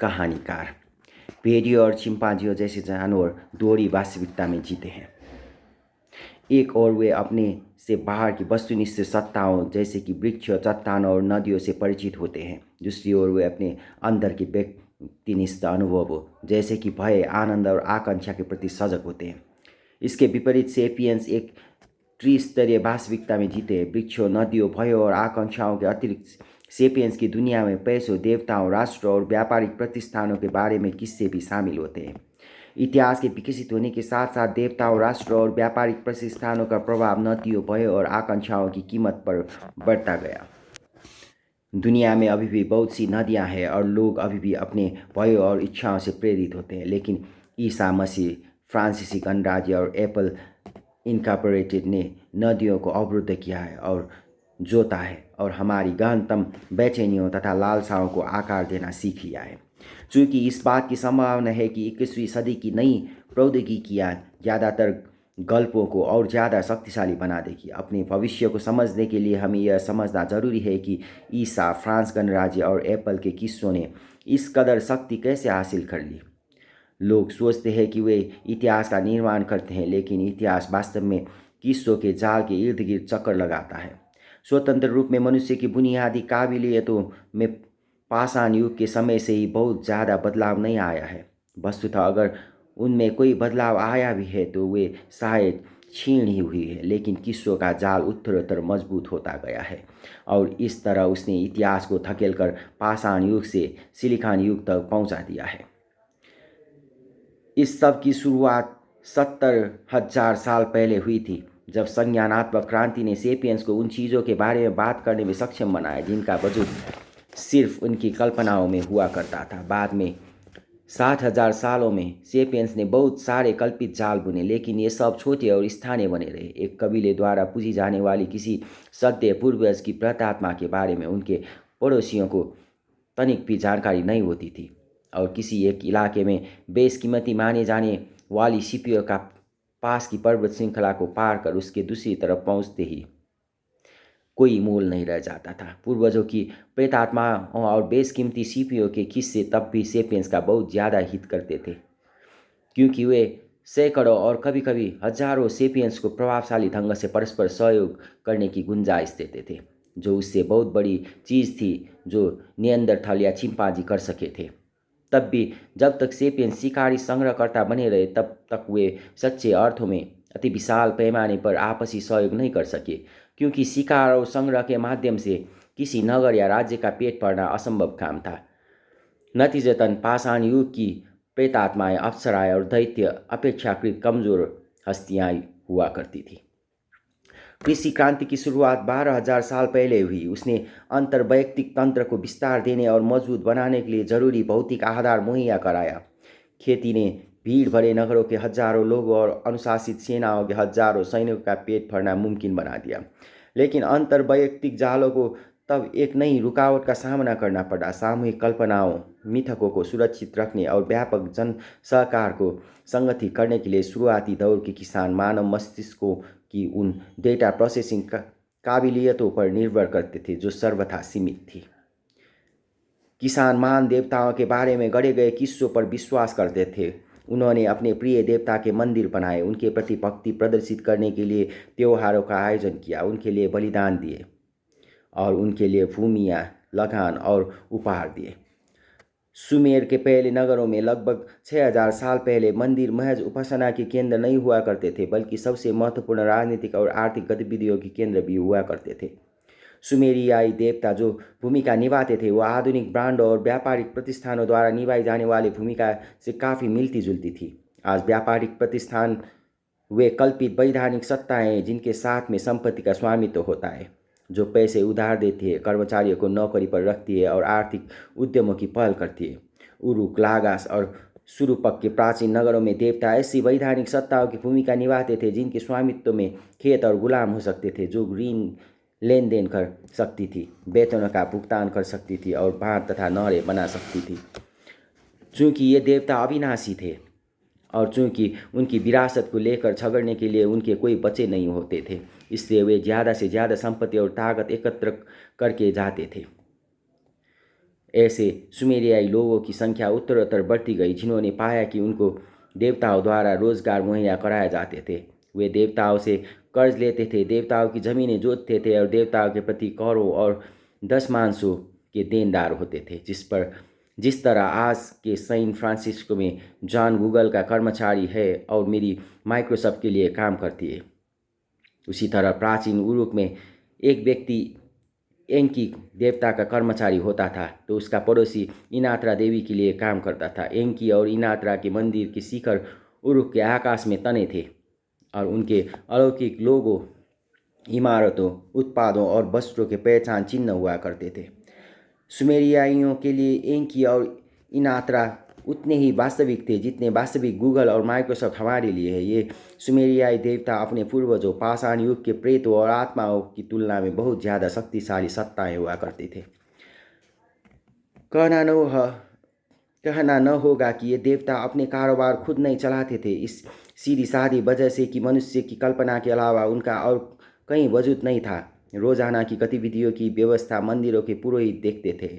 कहानीकार। भेड़ियों और चिंपांजियों जैसे जानवर दोहरी वास्तविकता में जीते हैं। एक और वे अपने से बाहर की वस्तुनिष्ठ सत्ताओं जैसे कि वृक्ष, चट्टानों और नदियों से परिचित होते हैं। दूसरी ओर वे अपने अंदर के व्यक्तिनिष्ठ अनुभवों जैसे कि भय, आनंद और आकांक्षा के प्रति सजग होते हैं। इसके विपरीत सेपियंस एक त्रिस्तरीय वास्तविकता में जीते हैं। वृक्षों, नदियों, भयों और आकांक्षाओं के अतिरिक्त सेपियंस की दुनिया में पैसों, देवताओं, राष्ट्रों और व्यापारिक प्रतिष्ठानों के बारे में किस्से भी शामिल होते हैं। इतिहास के विकसित होने के साथ साथ देवताओं, राष्ट्रों और व्यापारिक प्रतिष्ठानों का प्रभाव नदियों, भयों और आकांक्षाओं की कीमत पर बढ़ता गया। दुनिया में अभी भी बहुत सी नदियां हैं और लोग अभी भी अपने भयों और इच्छाओं से प्रेरित होते हैं, लेकिन ईसा मसीह, फ्रांसीसी गणराज्य और एप्पल इनकॉर्पोरेटेड ने नदियों को अवरुद्ध किया है और जोता है और हमारी गहनतम बेचैनियों तथा लालसाओं को आकार देना सीख लिया है। चूंकि इस बात की संभावना है कि 21वीं सदी की नई प्रौद्योगिकियां ज़्यादातर गल्पों को और ज़्यादा शक्तिशाली बना देगी। अपने भविष्य को समझने के लिए हमें यह समझना जरूरी है कि ईसा, फ्रांस गणराज्य और एप्पल के किस्सों ने इस कदर शक्ति कैसे हासिल कर ली। लोग सोचते हैं कि वे इतिहास का निर्माण करते हैं, लेकिन इतिहास वास्तव में किस्सों के जाल के इर्द गिर्द चक्कर लगाता है। स्वतंत्र रूप में मनुष्य की बुनियादी काबिलियतों में पाषाण युग के समय से ही बहुत ज़्यादा बदलाव नहीं आया है। वस्तुतः अगर उनमें कोई बदलाव आया भी है तो वे शायद क्षीण ही हुई है, लेकिन किस्सों का जाल उत्तरोत्तर मजबूत होता गया है और इस तरह उसने इतिहास को धकेलकर पाषाण युग से सिलिकॉन युग तक पहुंचा दिया है। इस सब की शुरुआत 70,000 साल पहले हुई थी, जब संज्ञानात्मक क्रांति ने सेपियंस को उन चीज़ों के बारे में बात करने में सक्षम बनाया जिनका वजूद सिर्फ उनकी कल्पनाओं में हुआ करता था। बाद में 60,000 सालों में सेपियंस ने बहुत सारे कल्पित जाल बुने, लेकिन ये सब छोटे और स्थानीय बने रहे। एक कबीले द्वारा पूजी जाने वाली किसी सत्य पूर्वज की प्रेतात्मा के बारे में उनके पड़ोसियों को तनिक भी जानकारी नहीं होती थी और किसी एक इलाके में बेशकीमती माने जाने वाली सीपियों का पास की पर्वत श्रृंखला को पार कर उसके दूसरी तरफ पहुंचते ही कोई मूल नहीं रह जाता था। पूर्वजों की प्रेतात्मा और बेशकीमती सीपियों के किस्से तब भी सेपियंस का बहुत ज़्यादा हित करते थे, क्योंकि वे सैकड़ों और कभी कभी हजारों सेपियंस को प्रभावशाली ढंग से परस्पर सहयोग करने की गुंजाइश देते थे, जो उससे बहुत बड़ी चीज़ थी जो नियंदरथल या चिंपांजी कर सके थे। तब भी जब तक सेपियंस शिकारी संग्रहकर्ता बने रहे तब तक वे सच्चे अर्थों में अति विशाल पैमाने पर आपसी सहयोग नहीं कर सके, क्योंकि शिकार और संग्रह के माध्यम से किसी नगर या राज्य का पेट भरना असंभव काम था। नतीजतन पाषाण युग की प्रेतात्माएं, अप्सराएं और दैत्य अपेक्षाकृत कमजोर हस्तियां हुआ करती थी। कृषि क्रांति की शुरुआत 12,000 साल पहले हुई। उसने अंतर्वैयक्तिक तंत्र को विस्तार देने और मजबूत बनाने के लिए जरूरी भौतिक आधार मुहैया कराया। खेती ने भीड़ भरे नगरों के हजारों लोगों और अनुशासित सेनाओं के हजारों सैनिकों का पेट भरना मुमकिन बना दिया। लेकिन अंतर्वैयक्तिक जालों को तब एक नई रुकावट का सामना करना पड़ा। सामूहिक कल्पनाओं, मिथकों को सुरक्षित रखने और व्यापक जन सहकार को संगठित करने के लिए शुरुआती दौर के किसान मानव मस्तिष्कों की उन डेटा प्रोसेसिंग काबिलियतों पर निर्भर करते थे जो सर्वथा सीमित थी। किसान महान देवताओं के बारे में गढ़े गए किस्सों पर विश्वास करते थे। उन्होंने अपने प्रिय देवता के मंदिर बनाए, उनके प्रति भक्ति प्रदर्शित करने के लिए त्योहारों का आयोजन किया, उनके लिए बलिदान दिए और उनके लिए भूमियाँ, लगान और उपहार दिए। सुमेर के पहले नगरों में लगभग 6,000 साल पहले मंदिर महज उपासना के केंद्र नहीं हुआ करते थे, बल्कि सबसे महत्वपूर्ण राजनीतिक और आर्थिक गतिविधियों के केंद्र भी हुआ करते थे। सुमेरियाई देवता जो भूमिका निभाते थे वह आधुनिक ब्रांडों और व्यापारिक प्रतिष्ठानों द्वारा निभाई जाने वाली भूमिका से काफ़ी मिलती जुलती थी। आज व्यापारिक प्रतिष्ठान वे कल्पित वैधानिक सत्ताएं हैं जिनके साथ में संपत्ति का स्वामित्व होता है, जो पैसे उधार देती है, कर्मचारियों को नौकरी पर रखती है और आर्थिक उद्यमों की पहल करती है। उरुक, लागास और सुरूपक के प्राचीन नगरों में देवता ऐसी वैधानिक सत्ताओं की भूमिका निभाते थे जिनके स्वामित्व में खेत और गुलाम हो सकते थे, जो ऋण लेन देन कर सकती थी, वेतनों का भुगतान कर सकती थी और बांध तथा नहरें बना सकती थी। चूंकि ये देवता अविनाशी थे और चूंकि उनकी विरासत को लेकर झगड़ने के लिए उनके कोई बच्चे नहीं होते थे, इसलिए वे ज़्यादा से ज़्यादा संपत्ति और ताकत एकत्र करके जाते थे। ऐसे सुमेरियाई लोगों की संख्या उत्तरोत्तर बढ़ती गई, जिन्होंने पाया कि उनको देवताओं द्वारा रोजगार मुहैया कराए जाते थे। वे देवताओं से कर्ज लेते थे, देवताओं की जमीनें जोतते थे और देवताओं के प्रति करों और दशमांशों के देनदार होते थे। जिस तरह आज के सैन फ्रांसिस्को में जॉन गूगल का कर्मचारी है और मेरी माइक्रोसॉफ्ट के लिए काम करती है, उसी तरह प्राचीन उरुक में एक व्यक्ति एंकी देवता का कर्मचारी होता था तो उसका पड़ोसी इनात्रा देवी के लिए काम करता था। एंकी और इनात्रा के मंदिर के शिखर उरुक के आकाश में तने थे और उनके अलौकिक लोगों, इमारतों, उत्पादों और वस्त्रों के पहचान चिन्ह हुआ करते थे। सुमेरियाइयों के लिए एंकी और इनात्रा उतने ही वास्तविक थे जितने वास्तविक गूगल और माइक्रोसॉफ्ट हमारे लिए है। ये सुमेरियाई देवता अपने पूर्वजों, पाषाण युग के प्रेतों और आत्माओं की तुलना में बहुत ज़्यादा शक्तिशाली सत्ताएं हुआ करते थे। कहना न हो कहना न होगा कि ये देवता अपने कारोबार खुद नहीं चलाते थे, इस सीधी सादी वजह से कि मनुष्य की कल्पना के अलावा उनका और कहीं वजूद नहीं था। रोजाना की गतिविधियों की व्यवस्था मंदिरों के पुरोहित देखते थे,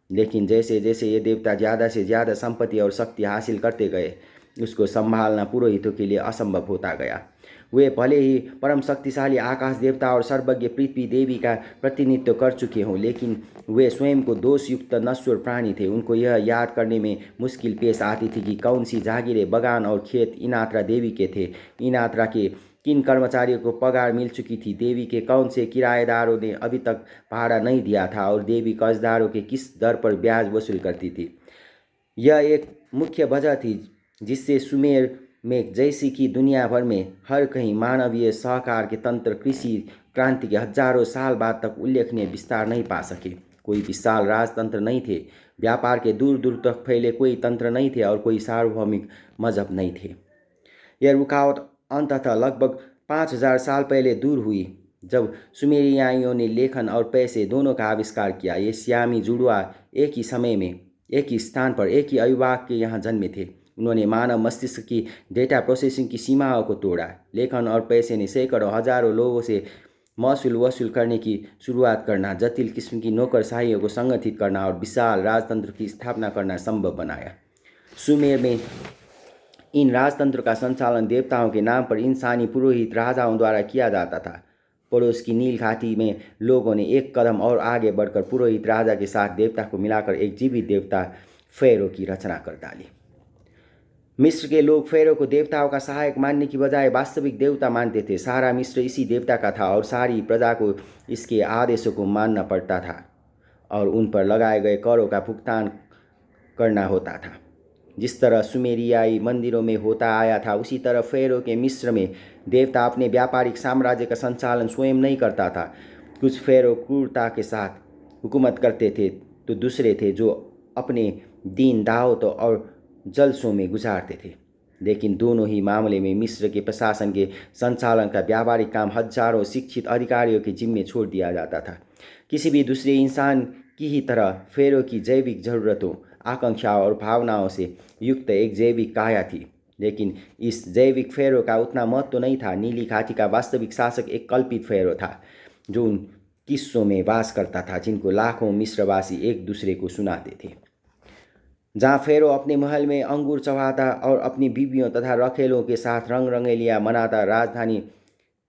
लेकिन जैसे जैसे ये देवता ज़्यादा से ज़्यादा संपत्ति और शक्ति हासिल करते गए, उसको संभालना पुरोहितों के लिए असंभव होता गया। वे भले ही परम शक्तिशाली आकाश देवता और सर्वज्ञ पृथ्वी देवी का प्रतिनिधित्व कर चुके हों, लेकिन वे स्वयं को दोषयुक्त नश्वर प्राणी थे। उनको यह याद करने में मुश्किल पेश आती थी कि कौन सी जागीरें, बगान और खेत इनात्रा देवी के थे, इनात्रा के किन कर्मचारियों को पगार मिल चुकी थी, देवी के कौन से किराएदारों ने अभी तक भाड़ा नहीं दिया था और देवी कर्जदारों के किस दर पर ब्याज वसूल करती थी। यह एक मुख्य वजह थी जिससे सुमेर में, जैसी कि दुनिया भर में हर कहीं, मानवीय सहकार के तंत्र कृषि क्रांति के हजारों साल बाद तक उल्लेखनीय विस्तार नहीं पा सके। कोई विशाल राजतंत्र नहीं थे, व्यापार के दूर दूर तक फैले कोई तंत्र नहीं थे और कोई सार्वभौमिक मजहब नहीं थे। यह रुकावट अंततः लगभग 5000 साल पहले दूर हुई जब सुमेरियाइयों ने लेखन और पैसे दोनों का आविष्कार किया। ये सियामी जुड़वा एक ही समय में, एक ही स्थान पर, एक ही अविभाग के यहाँ जन्मे थे। उन्होंने मानव मस्तिष्क की डेटा प्रोसेसिंग की सीमाओं को तोड़ा। लेखन और पैसे ने सैकड़ों हजारों लोगों से महसूल वसूल करने की शुरुआत करना, जटिल किस्म की नौकरशाहियों को संगठित करना और विशाल राजतंत्र की स्थापना करना संभव बनाया। सुमेर में इन राजतंत्र का संचालन देवताओं के नाम पर इंसानी पुरोहित राजाओं द्वारा किया जाता था। पड़ोस की नील घाटी में लोगों ने एक कदम और आगे बढ़कर पुरोहित राजा के साथ देवता को मिलाकर एक जीवित देवता फेरो की रचना कर डाली। मिस्र के लोग फेरो को देवताओं का सहायक मानने की बजाय वास्तविक देवता मानते थे। सारा मिस्र इसी देवता का था और सारी प्रजा को इसके आदेशों को मानना पड़ता था और उन पर लगाए गए करों का भुगतान करना होता था। जिस तरह सुमेरियाई मंदिरों में होता आया था, उसी तरह फेरो के मिस्र में देवता अपने व्यापारिक साम्राज्य का संचालन स्वयं नहीं करता था। कुछ फेरो क्रूरता के साथ हुकूमत करते थे तो दूसरे थे जो अपने दिन दावतों और जलसों में गुजारते थे। लेकिन दोनों ही मामले में मिस्र के प्रशासन के संचालन का व्यापारिक काम हजारों शिक्षित अधिकारियों के जिम्मे छोड़ दिया जाता था। किसी भी दूसरे इंसान की ही तरह फेरो की जैविक जरूरतों, आकांक्षाओं और भावनाओं से युक्त एक जैविक काया थी, लेकिन इस जैविक फेरो का उतना महत्व नहीं था। नीली घाटी का वास्तविक शासक एक कल्पित फेरो था जो उन किस्सों में वास करता था जिनको लाखों मिस्रवासी एक दूसरे को सुनाते थे। जहाँ फेरो अपने महल में अंगूर चबाता और अपनी बीवियों तथा रखेलों के साथ रंग रंगेलियाँ मनाता राजधानी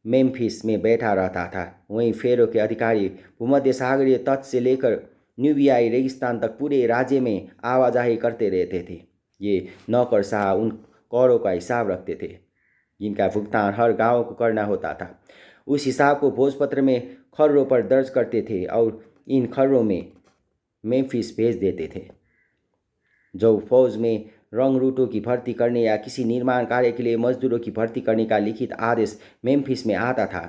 मेम्फिस में बैठा रहता था, वहीं फेरो के अधिकारी भूमध्य सागरीय तट से लेकर न्यूबियाई रेगिस्तान तक पूरे राज्य में आवाजाही करते रहते थे। ये नौकरशाह उन करों का हिसाब रखते थे जिनका भुगतान हर गांव को करना होता था। उस हिसाब को भोजपत्र में खर्रों पर दर्ज करते थे और इन खर्रों में मेम्फिस भेज देते थे। जो फौज में रंग रूटों की भर्ती करने या किसी निर्माण कार्य के लिए मजदूरों की भर्ती करने का लिखित आदेश मेम्फिस में आता था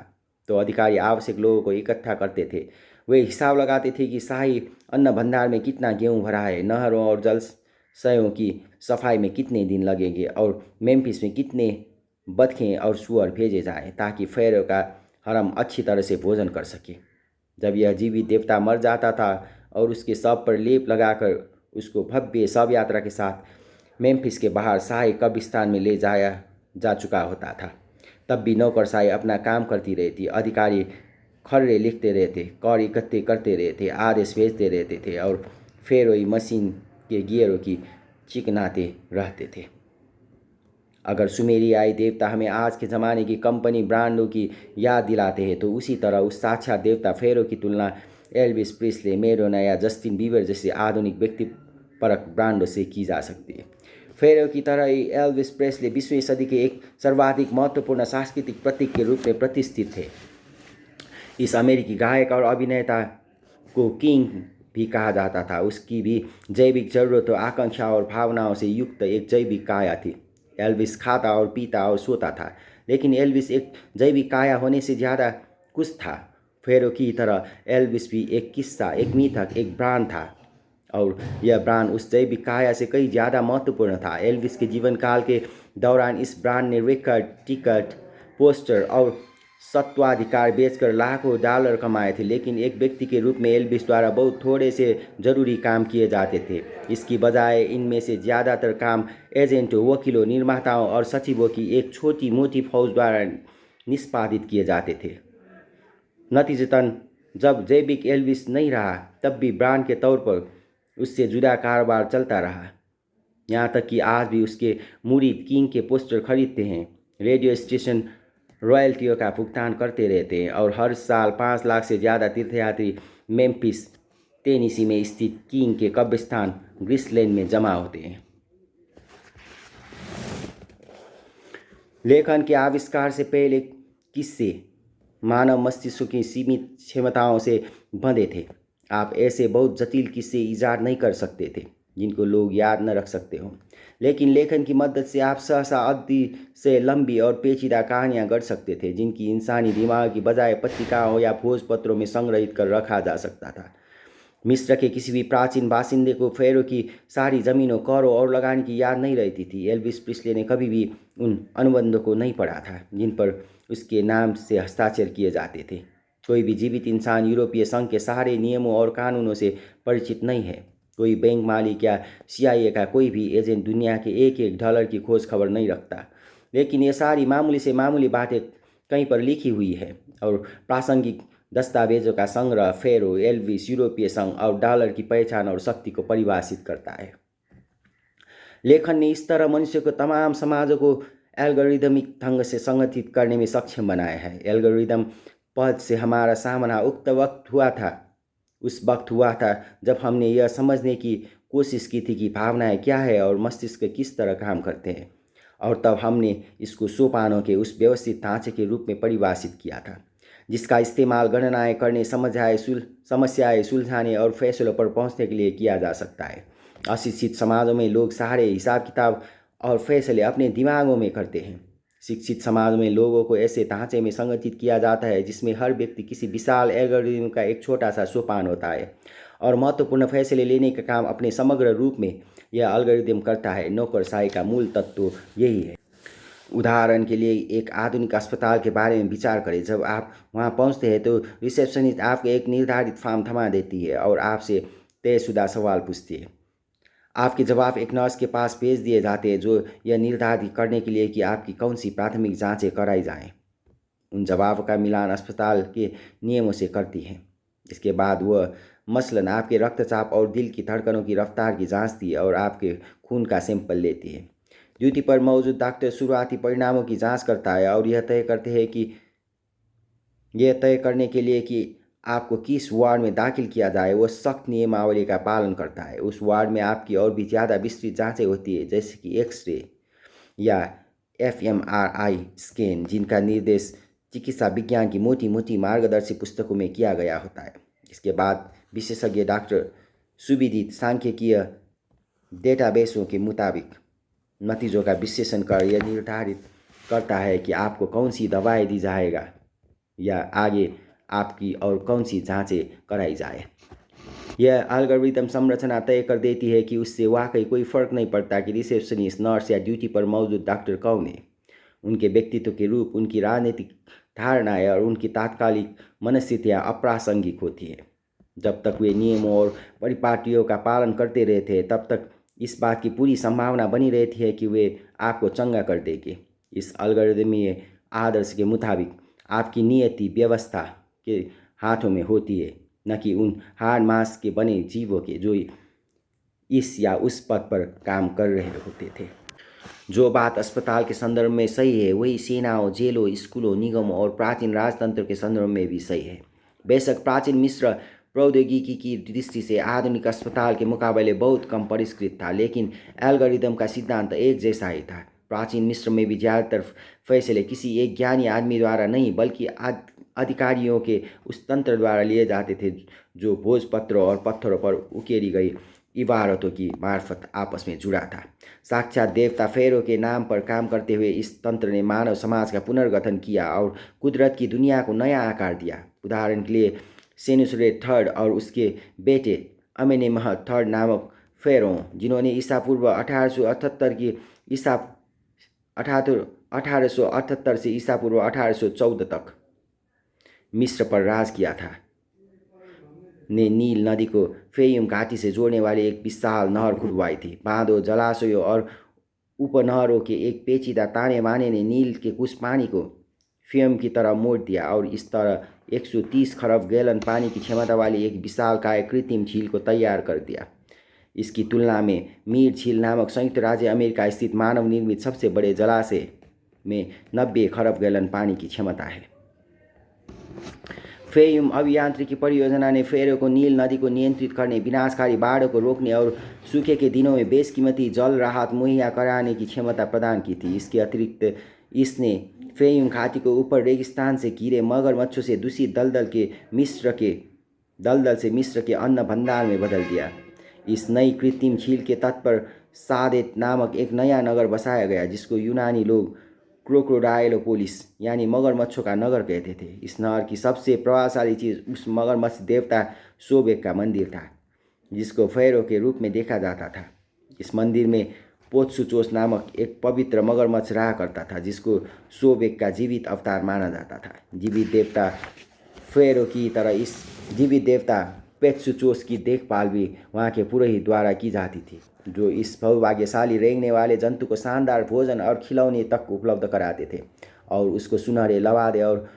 तो अधिकारी आवश्यक लोगों को इकट्ठा करते थे। वे हिसाब लगाते थे कि शाही अन्न भंडार में कितना गेहूं भरा है, नहरों और जलाशयों की सफाई में कितने दिन लगेंगे और मेम्फिस में कितने बतखें और सुअर भेजे जाएं ताकि फेरो का हरम अच्छी तरह से भोजन कर सके। जब यह जीवित देवता मर जाता था और उसके शव पर लेप लगाकर उसको भव्य शव यात्रा के साथ मेम्फिस के बाहर शाही कब्रिस्तान में ले जाया जा चुका होता था, तब भी नौकरशाही अपना काम करती रहती। अधिकारी खर्रे लिखते रहते, कर इकट्ठे करते रहते, आदेश भेजते रहते थे और फेरोई मशीन के गियरों की चिकनाते रहते थे। अगर सुमेरियाई देवता हमें आज के ज़माने की कंपनी ब्रांडों की याद दिलाते हैं, तो उसी तरह उस साक्षात देवता फेरो की तुलना एल्विस प्रिस्ले, मैडोना या जस्टिन बीबर जैसे आधुनिक व्यक्तिपरक ब्रांडों से की जा सकती है। फेरो की तरह ही एल्विस प्रेस्ले 20वीं सदी के एक सर्वाधिक महत्वपूर्ण सांस्कृतिक प्रतीक के रूप में प्रतिष्ठित थे। इस अमेरिकी गायक और अभिनेता को किंग भी कहा जाता था। उसकी भी जैविक जरूरतों, आकांक्षा और भावनाओं से युक्त एक जैविक काया थी। एल्विस खाता और पीता और सोता था, लेकिन एल्विस एक जैविक काया होने से ज़्यादा कुछ था। फेरो की तरह एल्विस भी एक किस्सा, एक मिथक, एक ब्रांड था, और यह ब्रांड उस जैविक काया से कई ज़्यादा महत्वपूर्ण था। एल्विस के जीवन काल के दौरान इस ब्रांड ने रिकॉर्ड, टिकट, पोस्टर और सत्वाधिकार बेचकर लाखों डॉलर कमाए थे, लेकिन एक व्यक्ति के रूप में एल्विस द्वारा बहुत थोड़े से जरूरी काम किए जाते थे। इसकी बजाय इनमें से ज़्यादातर काम एजेंटों, वकीलों, निर्माताओं और सचिवों की एक छोटी मोटी फौज द्वारा निष्पादित किए जाते थे। नतीजतन जब जैविक एल्विस नहीं रहा, तब भी ब्रांड के तौर पर उससे जुड़ा कारोबार चलता रहा। यहाँ तक कि आज भी उसके मुरीद किंग के पोस्टर खरीदते हैं, रेडियो स्टेशन रॉयल्टियों का भुगतान करते रहते हैं, और हर साल 5 लाख से ज़्यादा तीर्थयात्री मेम्फिस, टेनेसी में स्थित किंग के कब्रिस्तान ग्रिसलैंड में जमा होते हैं। लेखन के आविष्कार से पहले किस्से मानव मस्तिष्क की सीमित क्षमताओं से बंधे थे। आप ऐसे बहुत जटिल किस्से इजाद नहीं कर सकते थे जिनको लोग याद न रख सकते हो, लेकिन लेखन की मदद से आप सहसा अवधि से लंबी और पेचीदा कहानियां गढ़ सकते थे, जिनकी इंसानी दिमाग की बजाय पत्रिकाओं या भोजपत्रों में संग्रहित कर रखा जा सकता था। मिस्र के किसी भी प्राचीन बासिंदे को फेरो की सारी ज़मीनों, करों और लगान की याद नहीं रहती थी। एल्विस प्रिस्ले ने कभी भी उन अनुबंधों को नहीं पढ़ा था जिन पर उसके नाम से हस्ताक्षर किए जाते थे। कोई भी जीवित इंसान यूरोपीय संघ के सारे नियमों और कानूनों से परिचित नहीं है। कोई बैंक मालिक या CIA का कोई भी एजेंट दुनिया के एक एक डॉलर की खोज खबर नहीं रखता। लेकिन ये सारी मामूली से मामूली बातें कहीं पर लिखी हुई है, और प्रासंगिक दस्तावेजों का संग्रह फेरो, एल्विस, यूरोपीय संघ और डॉलर की पहचान और शक्ति को परिभाषित करता है। लेखन ने इस तरह मनुष्य को तमाम समाजों को एल्गोरिदमिक ढंग से संगठित करने में सक्षम बनाया है। एल्गोरिदम पद से हमारा सामना उस वक्त हुआ था जब हमने यह समझने की कोशिश की थी कि भावनाएं क्या है और मस्तिष्क किस तरह काम करते हैं, और तब हमने इसको सोपानों के उस व्यवस्थित ढांचे के रूप में परिभाषित किया था जिसका इस्तेमाल गणनाएं करने, समस्याएं सुलझाने और फैसलों पर पहुंचने के लिए किया जा सकता है। अशिक्षित समाजों में लोग सारे हिसाब किताब और फैसले अपने दिमागों में करते हैं। शिक्षित समाज में लोगों को ऐसे ढांचे में संगठित किया जाता है जिसमें हर व्यक्ति किसी विशाल एल्गोरिदम का एक छोटा सा सोपान होता है, और महत्वपूर्ण फैसले लेने का काम अपने समग्र रूप में यह एल्गोरिदम करता है। नौकरशाही का मूल तत्व यही है। उदाहरण के लिए एक आधुनिक अस्पताल के बारे में विचार करें। जब आप वहां पहुंचते हैं तो रिसेप्शनिस्ट आपको एक निर्धारित फॉर्म थमा देती है और आपसे तयशुदा सवाल पूछती है। आपके जवाब एक नर्स के पास भेज दिए जाते हैं जो यह निर्धारित करने के लिए कि आपकी कौन सी प्राथमिक जांचें कराई जाएं। उन जवाबों का मिलान अस्पताल के नियमों से करती है। इसके बाद वह मसलन आपके रक्तचाप और दिल की धड़कनों की रफ्तार की जांचती है और आपके खून का सैंपल लेती है। ड्यूटी पर मौजूद डॉक्टर शुरुआती परिणामों की जांच करता है और यह तय करने के लिए कि आपको किस वार्ड में दाखिल किया जाए, वह सख्त नियमावली का पालन करता है। उस वार्ड में आपकी और भी ज़्यादा विस्तृत जांचें होती है, जैसे कि एक्सरे या fMRI स्कैन, जिनका निर्देश चिकित्सा विज्ञान की मोटी मोटी मार्गदर्शी पुस्तकों में किया गया होता है। इसके बाद विशेषज्ञ डॉक्टर सुविदित सांख्यिकीय डेटाबेसों के मुताबिक नतीजों का विश्लेषण कर यह निर्धारित करता है कि आपको कौन सी दवाई दी जाएगा या आगे आपकी और कौन सी जांचें कराई जाए। यह एल्गोरिदम संरचना तय कर देती है कि उससे वाकई कोई फर्क नहीं पड़ता कि रिसेप्शनिस्ट, नर्स या ड्यूटी पर मौजूद डॉक्टर कौन है। उनके व्यक्तित्व के रूप, उनकी राजनीतिक धारणाएं और उनकी तात्कालिक मनस्थितियाँ अप्रासंगिक होती हैं। जब तक वे नियमों और परिपाटियों का पालन करते रहते हैं, तब तक इस बात की पूरी संभावना बनी रहती है कि वे आपको चंगा कर देंगे। इस एल्गोरिदमीय आदर्श के मुताबिक आपकी नियति, व्यवस्था के हाथों में होती है, न कि उन हाड़ मांस के बने जीवों के जो इस या उस पद पर काम कर रहे होते थे। जो बात अस्पताल के संदर्भ में सही है वही सेनाओं, जेलों, स्कूलों, निगमों और प्राचीन राजतंत्र के संदर्भ में भी सही है। बेशक प्राचीन मिस्र प्रौद्योगिकी की दृष्टि से आधुनिक अस्पताल के मुकाबले बहुत कम परिष्कृत था, लेकिन एल्गोरिदम का सिद्धांत एक जैसा ही था। प्राचीन मिस्र में भी ज़्यादातर फैसले किसी एक ज्ञानी आदमी द्वारा नहीं बल्कि अधिकारियों के उस तंत्र द्वारा लिए जाते थे जो भोजपत्रों और पत्थरों पर उकेरी गई इबारतों की मार्फत आपस में जुड़ा था। साक्षात देवता फेरो के नाम पर काम करते हुए इस तंत्र ने मानव समाज का पुनर्गठन किया और कुदरत की दुनिया को नया आकार दिया। उदाहरण के लिए सेनुसरेट थर्ड और उसके बेटे अमेनेमह थर्ड नामक फेरो, जिन्होंने ईसा पूर्व 1878 की ईसा 1878 से ईसा पूर्व 1814 तक मिस्र पर राज किया था, ने नील नदी को फेयुम घाटी से जोड़ने वाली एक विशाल नहर खुदवाई थी। बांधों, जलाशयों और उपनहरों के एक पेचीदा ताने बाने ने नील के कुछ पानी को फेयम की तरह मोड़ दिया और इस तरह 130 खरब गैलन पानी की क्षमता वाली एक विशालकाय कृत्रिम झील को तैयार कर दिया। इसकी तुलना में मीर झील नामक संयुक्त राज्य अमेरिका स्थित मानव निर्मित सबसे बड़े जलाशय में 90 खरब गैलन पानी की क्षमता है। फेयुम अभियांत्रिकी परियोजना ने फेरो को नील नदी को नियंत्रित करने, विनाशकारी बाढ़ को रोकने और सूखे के दिनों में बेशकीमती जल राहत मुहैया कराने की क्षमता प्रदान की थी। इसके अतिरिक्त इसने फेयुम घाटी को ऊपर रेगिस्तान से घिरे मगरमच्छों से दूषित दलदल से मिस्र के अन्न भंडार में बदल दिया। इस नई कृत्रिम झील के तट पर सादेत नामक एक नया नगर बसाया गया, जिसको यूनानी लोग क्रोकोडाइलोपोलिस यानी मगरमच्छों का नगर कहते थे। इस नहर की सबसे प्रभावशाली चीज़ उस मगरमच्छ देवता सोबेक का मंदिर था, जिसको फेरो के रूप में देखा जाता था। इस मंदिर में पोत्सुचोस नामक एक पवित्र मगरमच्छ रहा करता था, जिसको सोबेक का जीवित अवतार माना जाता था। जीवित देवता फेरो की तरह इस जीवित देवता पेत्सुचोस की देखभाल भी वहाँ के पुरोहित द्वारा की जाती थी, जो इस सौभाग्यशाली रेंगने वाले जंतु को शानदार भोजन और खिलौने तक उपलब्ध कराते थे और उसको सुनहरे लवादे और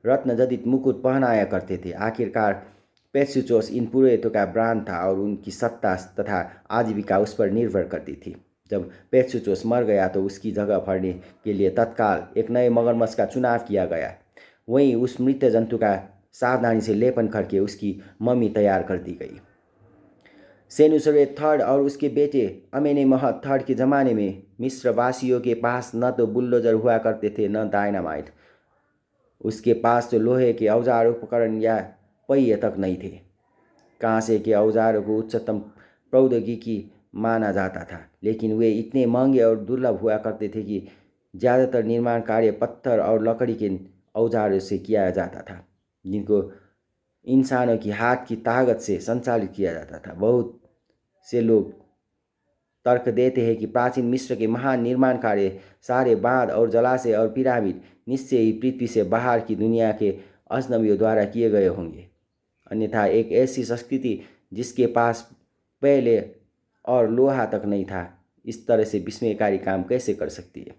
रत्नजदित मुकुट पहनाया करते थे। आखिरकार पेत्सुचोस इन पुरोहितों का ब्रांड था और उनकी सत्ता तथा आजीविका उस पर निर्भर करती थी। जब पेत्सुचोस मर गया तो उसकी जगह भरने के लिए तत्काल एक नए मगरमच्छ का चुनाव किया गया। वहीं उस मृत जंतु का सावधानी से लेपन करके उसकी मम्मी तैयार कर दी गई। सेनुसरेट थर्ड और उसके बेटे अमेनेमह थर्ड के ज़माने में मिस्रवासियों के पास न तो बुलडोजर हुआ करते थे न डायनामाइट। उसके पास तो लोहे के औजार उपकरण या पहिए तक नहीं थे। कांसे के औजारों को उच्चतम प्रौद्योगिकी माना जाता था, लेकिन वे इतने महंगे और दुर्लभ हुआ करते थे कि ज़्यादातर निर्माण कार्य पत्थर और लकड़ी के औजारों से किया जाता था, जिनको इंसानों की हाथ की ताकत से संचालित किया जाता था। बहुत से लोग तर्क देते हैं कि प्राचीन मिस्र के महान निर्माण कार्य, सारे बांध और जलाशय और पिरामिड निश्चय ही पृथ्वी से बाहर की दुनिया के अजनबियों द्वारा किए गए होंगे। अन्यथा एक ऐसी संस्कृति जिसके पास पहले और लोहा तक नहीं था, इस तरह से विस्मयकारी काम कैसे कर सकती है।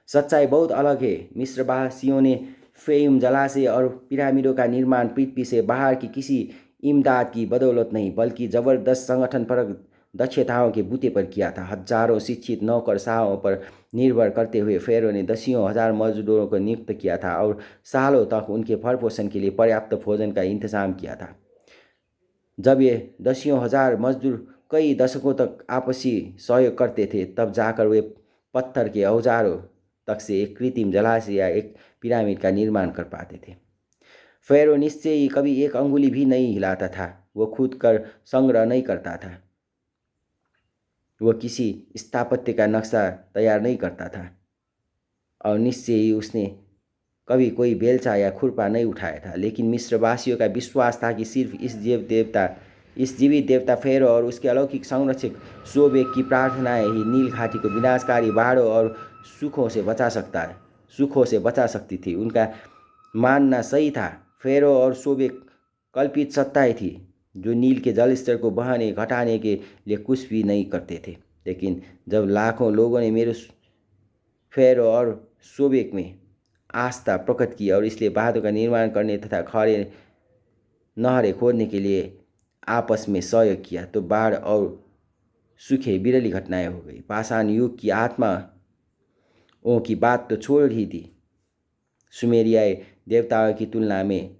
सच्चाई बहुत अलग है। मिस्रवासियों ने फेयुम जलाशय और पिरामिडों का निर्माण पृथ्वी से बाहर की किसी इमदाद की बदौलत नहीं बल्कि ज़बरदस्त संगठनपरक दक्षताओं के बूते पर किया था। हजारों शिक्षित नौकरशाहों पर निर्भर करते हुए फेरो ने दसियों हजार मजदूरों को नियुक्त किया था और सालों तक उनके भरण-पोषण के लिए पर्याप्त भोजन का इंतजाम किया था। जब ये दसियों हजार मजदूर कई दशकों तक आपसी सहयोग करते थे, तब जाकर वे पत्थर के औजारों तक से एक कृत्रिम जलाशय या एक पिरामिड का निर्माण कर पाते थे। फेरो निश्चय ही कभी एक अंगुली भी नहीं हिलाता था। वो खुद कर संग्रह नहीं करता था। वह किसी स्थापत्य का नक्शा तैयार नहीं करता था और निश्चय ही उसने कभी कोई बेलचा या खुरपा नहीं उठाया था। लेकिन मिस्रवासियों का विश्वास था कि सिर्फ इस जीवित देवता फेरो और उसके अलौकिक संरक्षक सोबेक की प्रार्थनाएं ही नील घाटी को विनाशकारी बाढ़ों और सूखों से बचा सकती थी। उनका मानना सही था। फेरो और सोबेक कल्पित सत्ताएं थी जो नील के जल स्तर को बहाने घटाने के लिए कुछ भी नहीं करते थे। लेकिन जब लाखों लोगों ने मेरे फेरो और सोबेक में आस्था प्रकट की और इसलिए बांधों का निर्माण करने तथा खड़े नहरें खोदने के लिए आपस में सहयोग किया, तो बाढ़ और सूखे विरली घटनाएं हो गई। पाषाण युग की आत्माओं की बात तो छोड़ ही दी। सुमेरियाई देवताओं की तुलना में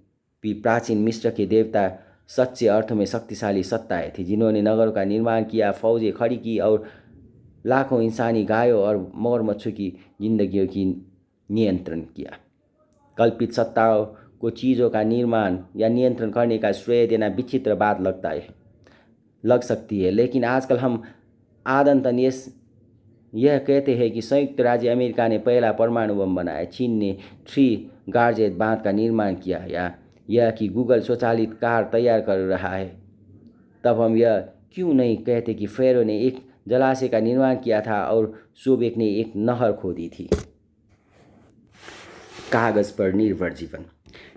भी प्राचीन मिस्र के देवता सच्चे अर्थों में शक्तिशाली सत्ताएं थी, जिन्होंने नगरों का निर्माण किया, फौजें खड़ी की और लाखों इंसानी गायों और मगरमच्छों की जिंदगियों की नियंत्रण किया। कल्पित सत्ताओं को चीज़ों का निर्माण या नियंत्रण करने का श्रेय देना विचित्र बात लग सकती है, लेकिन आजकल हम आदतन यह कहते हैं कि संयुक्त राज्य अमेरिका ने पहला परमाणु बम बनाया, चीन ने थ्री गारजेट बांध का निर्माण किया, या यह कि गूगल स्वचालित कार तैयार कर रहा है, तब हम यह क्यों नहीं कहते कि फेरो ने एक जलाशय का निर्माण किया था और सोबेक ने एक नहर खोदी थी। कागज पर निर्भर जीवन।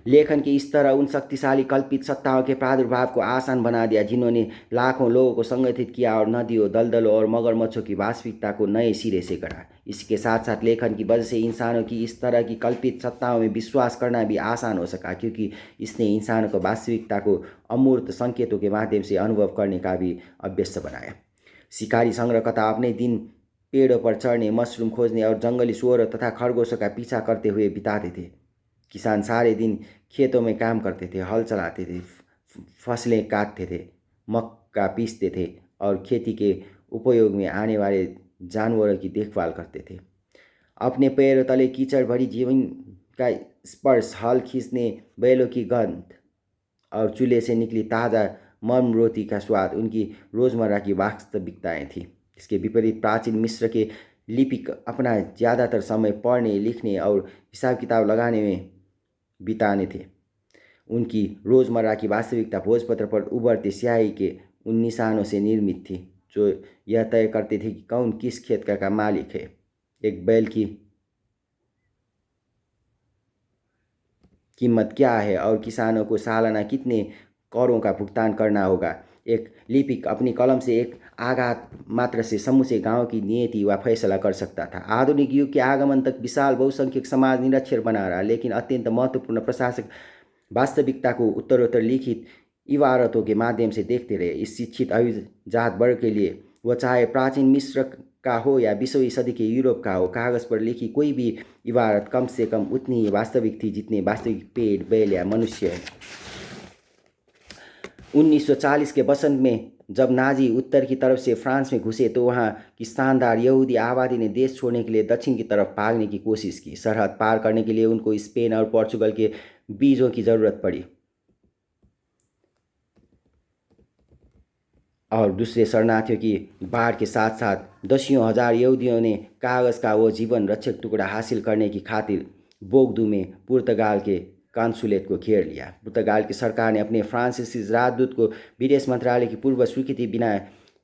लेखन के इस तरह उन शक्तिशाली कल्पित सत्ताओं के प्रादुर्भाव को आसान बना दिया, जिन्होंने लाखों लोगों को संगठित किया और नदियों, दलदलों और मगरमच्छों की वास्तविकता को नए सिरे से गढ़ा। इसके साथ साथ लेखन की वजह से इंसानों की इस तरह की कल्पित सत्ताओं में विश्वास करना भी आसान हो सका, क्योंकि इसने इंसानों को वास्तविकता को अमूर्त संकेतों के माध्यम से अनुभव करने का भी अभ्यस्त बनाया। शिकारी संग्रहकर्ता अपने दिन पेड़ों पर चढ़ने, मशरूम खोजने और जंगली सुअरों तथा खरगोशों का पीछा करते हुए बिताते थे। किसान सारे दिन खेतों में काम करते थे, हल चलाते थे, फसलें काटते थे, मक्का पीसते थे और खेती के उपयोग में आने वाले जानवरों की देखभाल करते थे। अपने पैरों तले कीचड़ भरी जीवन का स्पर्श, हल खींचने, बैलों की गंध और चूल्हे से निकली ताज़ा मर्म रोटी का स्वाद उनकी रोज़मर्रा की वास्तविकताएं थी। इसके विपरीत प्राचीन मिस्र के लिपिक अपना ज़्यादातर समय पढ़ने, लिखने और हिसाब किताब लगाने में बिताने थे। उनकी रोज़मर्रा की वास्तविकता भोजपत्र पर उभरते स्याही के उन निशानों से निर्मित थी, जो यह तय करते थे कि कौन किस खेत का मालिक है, एक बैल की कीमत क्या है और किसानों को सालाना कितने करों का भुगतान करना होगा। एक लिपिक अपनी कलम से एक आघात मात्र से समूचे गांव की नियति व फैसला कर सकता था। आधुनिक युग के आगमन तक विशाल बहुसंख्यक समाज निरक्षर बना रहा, लेकिन अत्यंत महत्वपूर्ण प्रशासक वास्तविकता को उत्तरोत्तर लिखित इबारतों के माध्यम से देखते रहे। इस शिक्षित अभिजात वर्ग के लिए, वह चाहे प्राचीन मिस्र का हो या 20वीं सदी के यूरोप का हो, कागज़ पर लिखी कोई भी इबारत कम से कम उतनी ही वास्तविक थी जितने वास्तविक पेड़, बैल या मनुष्य है। 1940 के वसंत में जब नाजी उत्तर की तरफ से फ्रांस में घुसे, तो वहाँ की शानदार यहूदी आबादी ने देश छोड़ने के लिए दक्षिण की तरफ भागने की कोशिश की। सरहद पार करने के लिए उनको स्पेन और पोर्चुगल के बीजों की ज़रूरत पड़ी और दूसरे शरणार्थियों की बाढ़ के साथ साथ दसियों हजार यहूदियों ने कागज़ का वो जीवन रक्षक टुकड़ा हासिल करने की खातिर बोगदू में पुर्तगाल के कॉन्सुलेट को घेर लिया। पुर्तगाल की सरकार ने अपने फ्रांसीसी राजदूत को विदेश मंत्रालय की पूर्व स्वीकृति बिना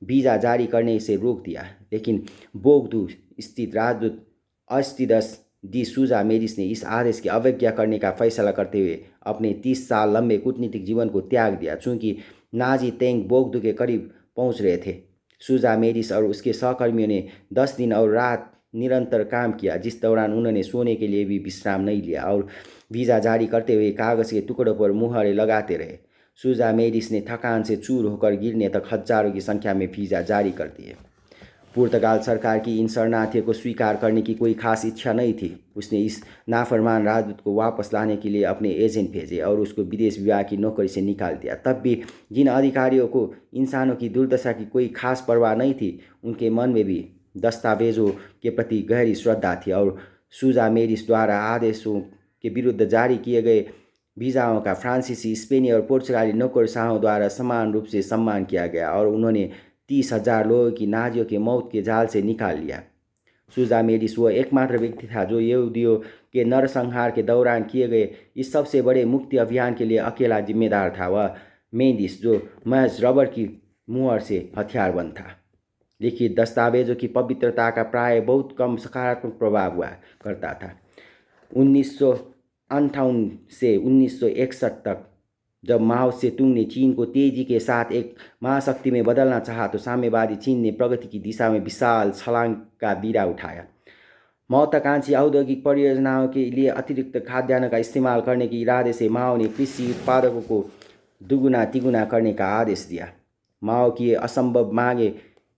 वीज़ा जारी करने से रोक दिया, लेकिन बोगदू स्थित राजदूत अस्तिदस डी सूजा मेरिस ने इस आदेश की अवज्ञा करने का फैसला करते हुए अपने 30 साल लंबे कूटनीतिक जीवन को त्याग दिया। चूंकि नाजी टैंक बोगदू के करीब पहुंच रहे थे, सूजा मेरिस और उसके सहकर्मियों ने 10 दिन और रात निरंतर काम किया, जिस दौरान उन्होंने सोने के लिए भी विश्राम नहीं लिया और वीज़ा जारी करते हुए कागज़ के टुकड़ों पर मुहरें लगाते रहे। सूजा मेरिस ने थकान से चूर होकर गिरने तक हजारों की संख्या में वीज़ा जारी कर दिए। पुर्तगाल सरकार की इन शरणार्थियों को स्वीकार करने की कोई खास इच्छा नहीं थी। उसने इस नाफरमान राजदूत को वापस लाने के लिए अपने एजेंट भेजे और उसको विदेश विभाग की नौकरी से निकाल दिया। तब भी जिन अधिकारियों को इंसानों की दुर्दशा की कोई खास परवाह नहीं थी, उनके मन में भी दस्तावेजों के प्रति गहरी श्रद्धा थी और सूजा मेरिस द्वारा आदेशों के विरुद्ध जारी किए गए वीज़ाओं का फ्रांसीसी, स्पेनी और पुर्तगाली नौकरशाहों द्वारा समान रूप से सम्मान किया गया और उन्होंने 30,000 लोगों की नाजियों के मौत के जाल से निकाल लिया। सूजा मेरिस वह एकमात्र व्यक्ति था जो यहूदियों के नरसंहार के दौरान किए गए इस सबसे बड़े मुक्ति अभियान के लिए अकेला जिम्मेदार था। वह मेंदिस, जो महज रबर की मुहर से हथियारबंद था, लिखित दस्तावेजों की पवित्रता का प्राय बहुत कम सकारात्मक प्रभाव हुआ करता था। 1958 से 1961 तक जब माओ सेतुंग ने चीन को तेजी के साथ एक महाशक्ति में बदलना चाहा, तो साम्यवादी चीन ने प्रगति की दिशा में विशाल छलांग का बीड़ा उठाया। महत्वाकांक्षी औद्योगिक परियोजनाओं के लिए अतिरिक्त खाद्यान्न का इस्तेमाल करने के इरादे से माओ ने कृषि उत्पादकों को दुगुना तिगुना करने का आदेश दिया। माओ की ये असंभव मांगे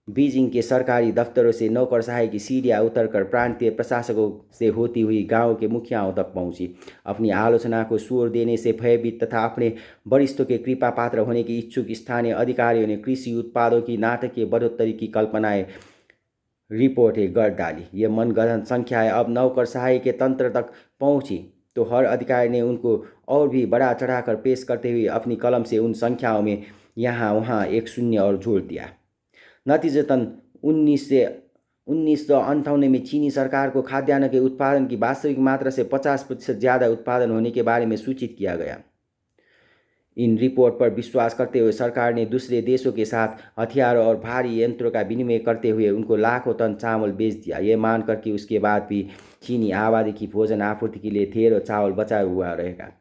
बीजिंग के सरकारी दफ्तरों से नौकरशाही की सीढ़ियाँ उतरकर प्रांतीय प्रशासकों से होती हुई गांव के मुखियाओं तक पहुंची। अपनी आलोचना को शोर देने से भयभीत तथा अपने वरिष्ठों के कृपा पात्र होने के इच्छुक स्थानीय अधिकारियों ने कृषि उत्पादों की नाटकीय बढ़ोत्तरी की कल्पनाएं रिपोर्टें गढ़ डाली। ये मनगढ़ंत संख्याएं अब नौकरशाही के तंत्र तक पहुंची तो हर अधिकारी ने उनको और भी बढ़ा चढ़ाकर पेश करते हुए अपनी कलम से उन संख्याओं में यहाँ वहाँ एक शून्य और जोड़ दिया। नतीजतन 1958 में चीनी सरकार को खाद्यान्न के उत्पादन की वास्तविक मात्रा से 50% ज़्यादा उत्पादन होने के बारे में सूचित किया गया। इन रिपोर्ट पर विश्वास करते हुए सरकार ने दूसरे देशों के साथ हथियारों और भारी यंत्रों का विनिमय करते हुए उनको लाखों टन चावल बेच दिया, ये मानकर कि उसके बाद भी चीनी आबादी की भोजन आपूर्ति के लिए ढेरों चावल बचा हुआ रहेगा।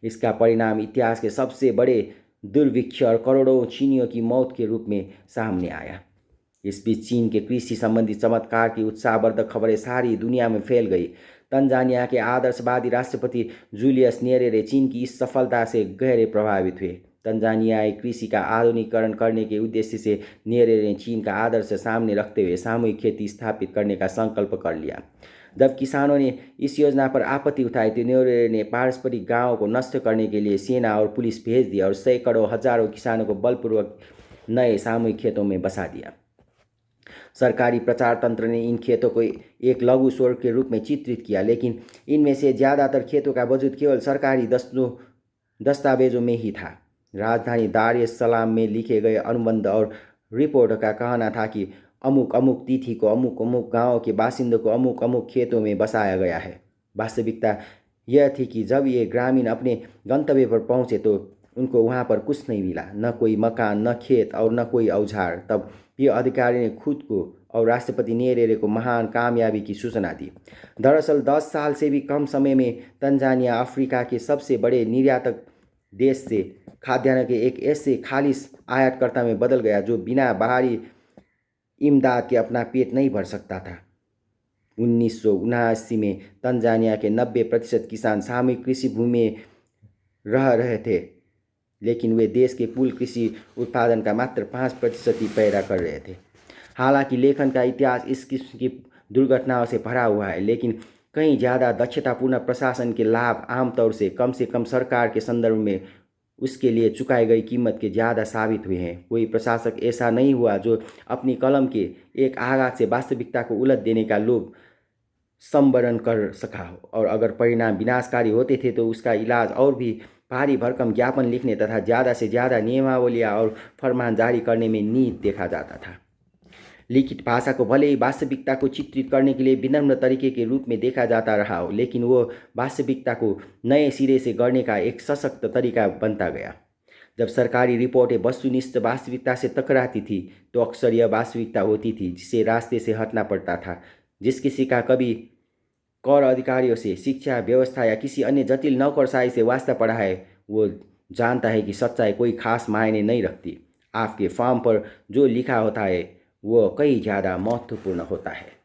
इसका परिणाम इतिहास के सबसे बड़े दुर्भिक्ष और करोड़ों चीनियों की मौत के रूप में सामने आया। इस बीच चीन के कृषि संबंधी चमत्कार की उत्साहवर्धक खबरें सारी दुनिया में फैल गई। तंजानिया के आदर्शवादी राष्ट्रपति जूलियस न्येरेरे चीन की इस सफलता से गहरे प्रभावित हुए। तंजानियाई कृषि का आधुनिकीकरण करने के उद्देश्य से न्येरेरे ने चीन का आदर्श सामने रखते हुए सामूहिक खेती स्थापित करने का संकल्प कर लिया। जब किसानों ने इस योजना पर आपत्ति उठाई तो न्येरेरे ने पारस्परिक गांवों को नष्ट करने के लिए सेना और पुलिस भेज दिया और सैकड़ों हजारों किसानों को बलपूर्वक नए सामूहिक खेतों में बसा दिया। सरकारी प्रचार तंत्र ने इन खेतों को एक लघु स्वर्ग के रूप में चित्रित किया, लेकिन इनमें से ज़्यादातर खेतों का वजूद केवल सरकारी दस्तावेजों में ही था। राजधानी दार एस सलाम में लिखे गए अनुबंध और रिपोर्ट का कहना था कि अमुक अमुक तिथि को अमुक अमुक गांव के बासिंदों को अमुक अमुक खेतों में बसाया गया है। वास्तविकता यह थी कि जब ये ग्रामीण अपने गंतव्य पर पहुंचे तो उनको वहाँ पर कुछ नहीं मिला, न कोई मकान, न खेत और न कोई औजार। तब ये अधिकारी ने खुद को और राष्ट्रपति न्येरेरे को महान कामयाबी की सूचना दी। दरअसल 10 साल से भी कम समय में तंजानिया अफ्रीका के सबसे बड़े निर्यातक देश से खाद्यान्न के एक ऐसे खालिश आयातकर्ता में बदल गया जो बिना बाहरी इमदाद के अपना पेट नहीं भर सकता था। 1979 में तंजानिया के 90% किसान सामूहिक कृषि भूमि में रह रहे थे, लेकिन वे देश के कुल कृषि उत्पादन का मात्र 5% ही पैदा कर रहे थे। हालांकि लेखन का इतिहास इस किस्म की दुर्घटनाओं से भरा हुआ है, लेकिन कहीं ज़्यादा दक्षतापूर्ण प्रशासन के लाभ आमतौर से कम सरकार के संदर्भ में उसके लिए चुकाई गई कीमत के ज़्यादा साबित हुए हैं। कोई प्रशासक ऐसा नहीं हुआ जो अपनी कलम के एक आगाज से वास्तविकता को उलट देने का लोभ संवरण कर सका हो, और अगर परिणाम विनाशकारी होते थे तो उसका इलाज और भी भारी भरकम ज्ञापन लिखने तथा ज़्यादा से ज़्यादा नियमावलियाँ और फरमान जारी करने में नीत देखा जाता था। लिखित भाषा को भले ही वास्तविकता को चित्रित करने के लिए विनम्र तरीके के रूप में देखा जाता रहा हो, लेकिन वो वास्तविकता को नए सिरे से गढ़ने का एक सशक्त तरीका बनता गया। जब सरकारी रिपोर्टें वस्तुनिष्ठ वास्तविकता से टकराती थी तो अक्सर यह वास्तविकता होती थी जिसे रास्ते से हटना पड़ता था। जिस किसी का कभी कर अधिकारियों से, शिक्षा व्यवस्था या किसी अन्य जटिल नौकरशाही से वास्ता पड़ा है, वो जानता है कि सच्चाई कोई खास मायने नहीं रखती। आपके फॉर्म पर जो लिखा होता है वो कहीं ज़्यादा महत्वपूर्ण होता है।